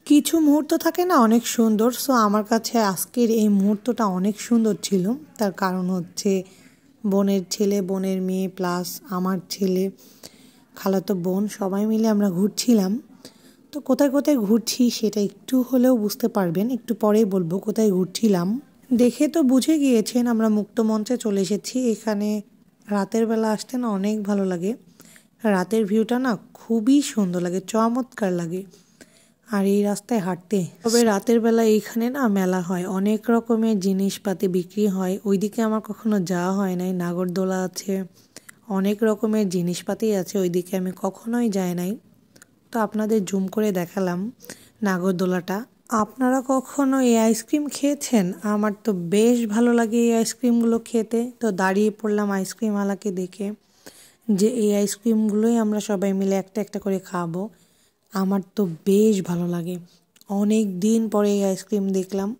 কিছু মুহূর্ত থাকে না অনেক সুন্দর। সো আমার কাছে আজকের এই মুহূর্তটা অনেক সুন্দর ছিল। তার কারণ হচ্ছে বোনের ছেলে, বোনের মেয়ে প্লাস আমার ছেলে, খালাতো বোন সবাই মিলে আমরা ঘুরছিলাম। তো কোথায় কোথায় ঘুরছি সেটা একটু হলেও বুঝতে পারবেন, একটু পরেই বলবো কোথায় ঘুরছিলাম। দেখে তো বুঝে গিয়েছেন আমরা মুক্ত মঞ্চে চলে এসেছি। এখানে রাতের বেলা আসতে না অনেক ভালো লাগে। রাতের ভিউটা না খুবই সুন্দর লাগে, চমৎকার লাগে। আর এই রাস্তায় হাঁটতে, তবে রাতের বেলা এইখানে না মেলা হয়, অনেক রকমের জিনিসপাতি বিক্রি হয়। ওইদিকে আমার কখনো যাওয়া হয় নাই। নাগরদোলা আছে, অনেক রকমের জিনিসপাতি আছে, ওইদিকে আমি কখনোই যাই নাই। তো আপনাদের জুম করে দেখালাম নাগরদোলাটা। আপনারা কখনো এই আইসক্রিম খেয়েছেন? আমার তো বেশ ভালো লাগে এই আইসক্রিমগুলো খেতে। তো দাঁড়িয়ে পড়লাম আইসক্রিমওয়ালাকে দেখে যে এই আইসক্রিমগুলোই আমরা সবাই মিলে একটা একটা করে খাবো। আমার তো বেশ ভালো লাগে, অনেক দিন পরে এই আইসক্রিম দেখলাম।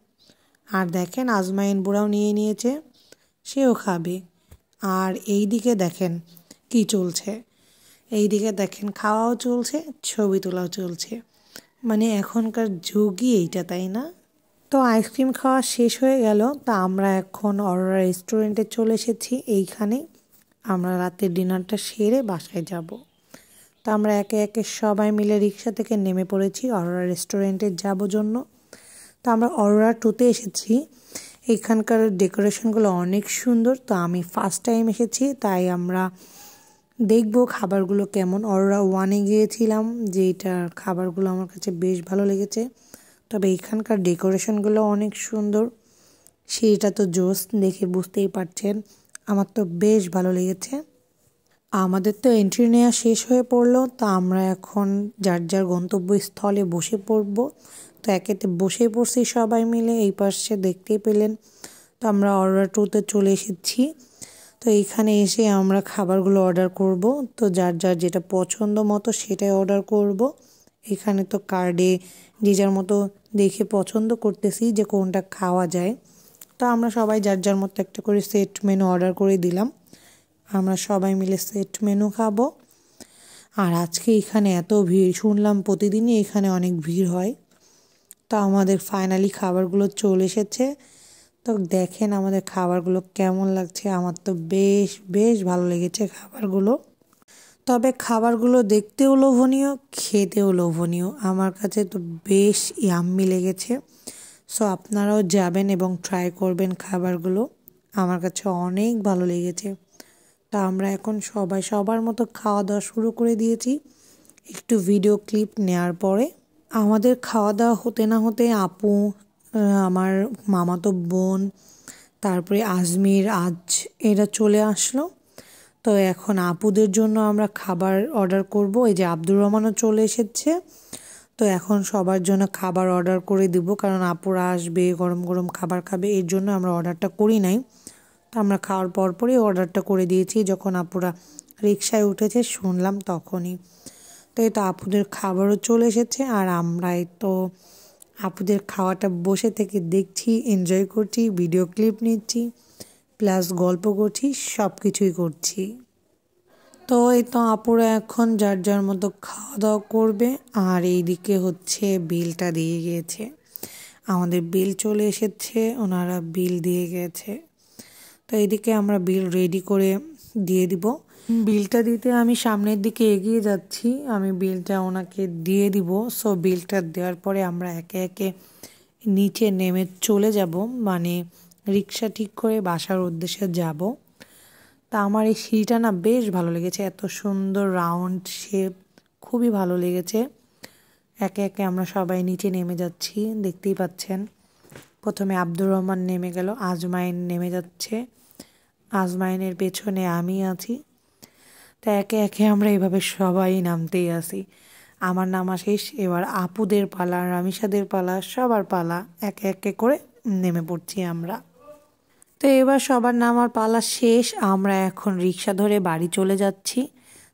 আর দেখেন আজমাইন বুড়াও নিয়ে নিয়েছে, সেও খাবে। আর এই দিকে দেখেন কি চলছে, এই দিকে দেখেন খাওয়াও চলছে, ছবি তোলাও চলছে। মানে এখনকার যুগই এইটা, তাই না? তো আইসক্রিম খাওয়া শেষ হয়ে গেল। তা আমরা এখন অরোরা রেস্টুরেন্টে চলে এসেছি। এইখানে আমরা রাতের ডিনারটা সেরে বাসায় যাব। তো আমরা একে একে সবাই মিলে রিক্সা থেকে নেমে পড়েছি অরোরা রেস্টুরেন্টে যাবো জন্য। তো আমরা অরোরা 2-তে এসেছি। এখানকার ডেকোরেশনগুলো অনেক সুন্দর। তো আমি ফার্স্ট টাইম এসেছি, তাই আমরা দেখবো খাবারগুলো কেমন। অরোরা 1-এ গিয়েছিলাম, যে এটার খাবারগুলো আমার কাছে বেশ ভালো লেগেছে। তবে এখানকার ডেকোরেশনগুলো অনেক সুন্দর, সেটা তো জোস, দেখে বুঝতেই পারছেন। আমার তো বেশ ভালো লেগেছে। আমাদের তো এন্ট্রি নেওয়া শেষ হয়ে পড়লো। তা আমরা এখন যার যার গন্তব্যস্থলে বসে পড়ব। তো একেতে বসে পড়ছি সবাই মিলে। এই পাশে দেখতেই পেলেন। তো আমরা অরোরা 2-তে চলে এসেছি। তো এইখানে এসে আমরা খাবারগুলো অর্ডার করব। তো যার যার যেটা পছন্দ মতো সেটাই অর্ডার করব। এখানে তো কার্ডে যে যার মতো দেখে পছন্দ করতেছি যে কোনটা খাওয়া যায়। তো আমরা সবাই যার যার মতো একটা করে সেট মেনু অর্ডার করে দিলাম। আমরা সবাই মিলে সেট মেনু খাবো। আর আজকে এখানে এত ভিড়, শুনলাম প্রতিদিনই এখানে অনেক ভিড় হয়। তো আমাদের ফাইনালি খাবারগুলো চলে এসেছে। তো দেখেন আমাদের খাবারগুলো কেমন লাগছে। আমার তো বেশ বেশ ভালো লেগেছে খাবারগুলো। তবে খাবারগুলো দেখতেও লোভনীয়, খেতেও লোভনীয়। আমার কাছে তো বেশ ইয়াম্মি লেগেছে। সো আপনারাও যাবেন এবং ট্রাই করবেন খাবারগুলো। আমার কাছে অনেক ভালো লেগেছে। তা আমরা এখন সবাই সবার মতো খাওয়া দাওয়া শুরু করে দিয়েছি। একটু ভিডিও ক্লিপ নেওয়ার পরে আমাদের খাওয়া দাওয়া হতে না হতে আপু, আমার মামাতো বোন, তারপরে আজমির, এরা চলে আসলো। তো এখন আপুদের জন্য আমরা খাবার অর্ডার করব। এই যে আব্দুর রহমানও চলে এসেছে। তো এখন সবার জন্য খাবার অর্ডার করে দিব, কারণ আপুরা আসবে, গরম গরম খাবার খাবে, এর জন্য আমরা অর্ডারটা করি নাই। তো আমরা খাওয়ার পরপরই অর্ডারটা করে দিয়েছি। যখন আপুরা রিকশায় উঠেছে শুনলাম তখনই। তো এই তো আপুদের খাবারও চলে এসেছে। আর আমরাই তো আপুদের খাওয়াটা বসে থেকে দেখছি, এনজয় করছি, ভিডিও ক্লিপ নিচ্ছি, প্লাস গল্প করছি, সব কিছুই করছি। তো এই তো আপুরা এখন যার যার মতো খাওয়া দাওয়া করবে। আর এইদিকে হচ্ছে বিলটা দিয়ে গিয়েছে, আমাদের বিল চলে এসেছে, ওনারা বিল দিয়ে গেছে। তো এইদিকে আমরা বিল রেডি করে দিয়ে দিব। বিলটা দিতে আমি সামনের দিকে এগিয়ে যাচ্ছি, আমি বিলটা ওনাকে দিয়ে দিব। সো বিলটা দেওয়ার পরে আমরা একে একে নিচে নেমে চলে যাব, মানে রিক্সা ঠিক করে বাসার উদ্দেশ্যে যাব। তা আমার এই সিঁড়িটা না বেশ ভালো লেগেছে, এত সুন্দর রাউন্ড শেপ, খুবই ভালো লেগেছে। একে একে আমরা সবাই নিচে নেমে যাচ্ছি, দেখতেই পাচ্ছেন। প্রথমে আব্দুর রহমান নেমে গেল, আজমাইন নেমে যাচ্ছে, আজমাইনের পেছনে আমি আছি। তা একে একে আমরা এইভাবে সবাই নামতেই আসি। আমার নামা শেষ, এবার আপুদের পালা, রামিসাদের পালা, সবার পালা, একে একে করে নেমে পড়ছি আমরা। তো এবার সবার নামার পালা শেষ, আমরা এখন রিক্সা ধরে বাড়ি চলে যাচ্ছি।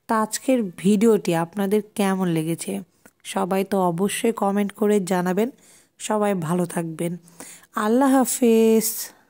তা আজকের ভিডিওটি আপনাদের কেমন লেগেছে সবাই তো অবশ্যই কমেন্ট করে জানাবেন। সবাই ভালো থাকবেন। আল্লাহ হাফেজ।